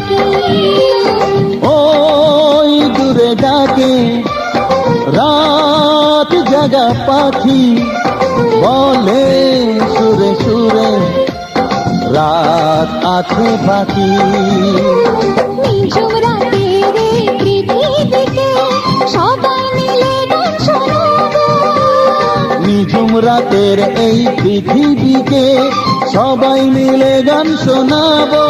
ডাকে, ওই দূরে ডাকে রাত জাগা পাখি, বলে সুরে সুরে রাত আছে বাকি। নিঝুম রাতের এই পৃথিবীতে সবাই মিলে গান শোনাবো, নিঝুম রাতের এই পৃথিবীকে সবাই মিলে গান শোনাবো।